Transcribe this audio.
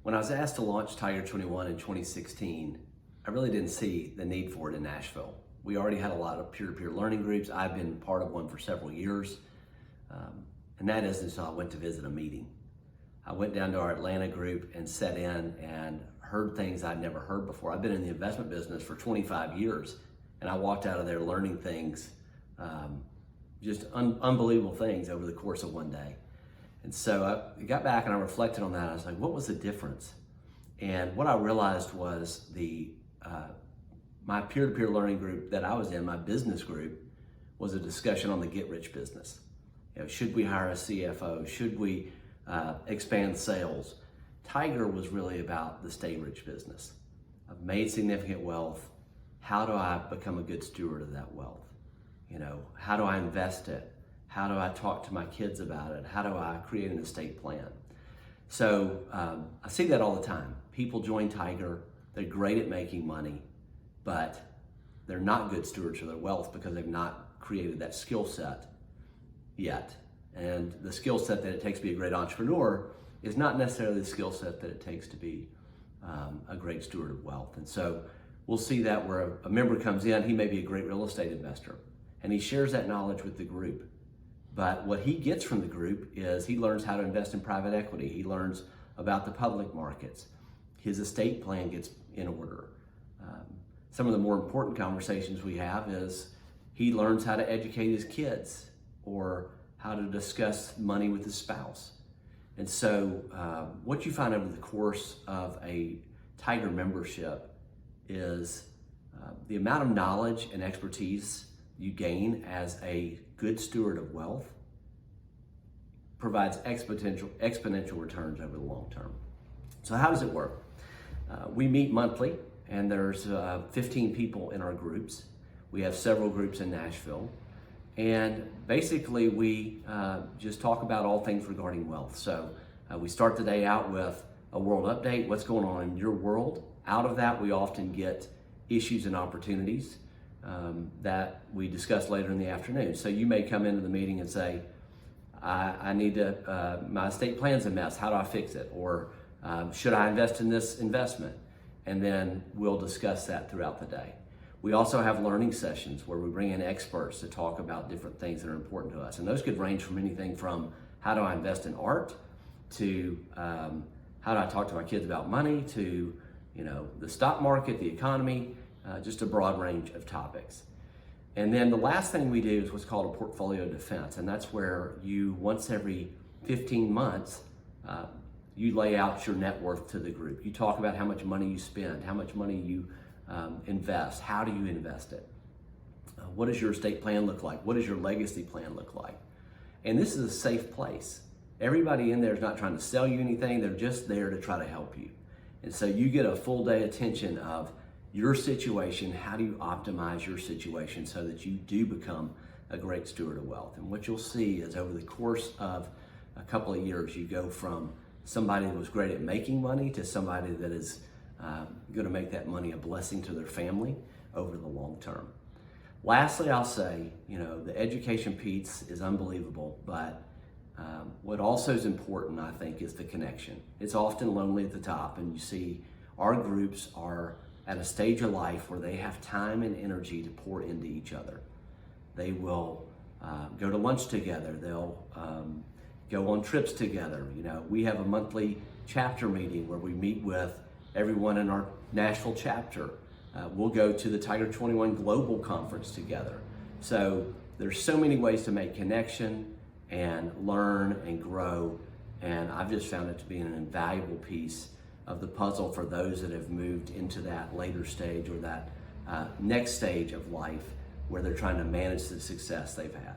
When I was asked to launch Tiger 21 in 2016, I really didn't see the need for it in Nashville. We already had a lot of peer-to-peer learning groups. I've been part of one for several years. And that isn't until I went to visit a meeting. I went down to our Atlanta group and sat in and heard things I'd never heard before. I've been in the investment business for 25 years, and I walked out of there learning things, just unbelievable things over the course of one day. And so I got back and I reflected on that. I was like, what was the difference? And what I realized was my peer-to-peer learning group that I was in, my business group, was a discussion on the get-rich business. You know, should we hire a CFO? Should we expand sales? Tiger was really about the stay-rich business. I've made significant wealth. How do I become a good steward of that wealth? You know, how do I invest it? How do I talk to my kids about it? How do I create an estate plan? So I see that all the time. People join Tiger, they're great at making money, but they're not good stewards of their wealth because they've not created that skill set yet. And the skill set that it takes to be a great entrepreneur is not necessarily the skill set that it takes to be a great steward of wealth. And so we'll see that where a member comes in, he may be a great real estate investor, and he shares that knowledge with the group. But what he gets from the group is he learns how to invest in private equity. He learns about the public markets. His estate plan gets in order. Some of the more important conversations we have is he learns how to educate his kids or how to discuss money with his spouse. And so what you find over the course of a Tiger membership is the amount of knowledge and expertise you gain as a good steward of wealth provides exponential returns over the long term. So how does it work? We meet monthly, and there's 15 people in our groups. We have several groups in Nashville. And basically we just talk about all things regarding wealth. So we start the day out with a world update, what's going on in your world. Out of that, we often get issues and opportunities that we discuss later in the afternoon. So you may come into the meeting and say, I need to, my estate plan's a mess, how do I fix it? Or should I invest in this investment? And then we'll discuss that throughout the day. We also have learning sessions where we bring in experts to talk about different things that are important to us. And those could range from anything from how do I invest in art to how do I talk to my kids about money to, you know, the stock market, the economy, just a broad range of topics. And then the last thing we do is what's called a portfolio defense. And that's where you, once every 15 months, you lay out your net worth to the group. You talk about how much money you spend, how much money you invest, how do you invest it? What does your estate plan look like? What does your legacy plan look like? And this is a safe place. Everybody in there is not trying to sell you anything, they're just there to try to help you. And so you get a full day attention of your situation, how do you optimize your situation so that you do become a great steward of wealth? And what you'll see is over the course of a couple of years, you go from somebody that was great at making money to somebody that is going to make that money a blessing to their family over the long term. Lastly, I'll say, you know, the education piece is unbelievable, but what also is important, I think, is the connection. It's often lonely at the top, and you see our groups are at a stage of life where they have time and energy to pour into each other. They will go to lunch together. They'll go on trips together. You know, we have a monthly chapter meeting where we meet with everyone in our Nashville chapter. We'll go to the Tiger 21 Global Conference together. So there's so many ways to make connection and learn and grow. And I've just found it to be an invaluable piece of the puzzle for those that have moved into that later stage or that next stage of life where they're trying to manage the success they've had.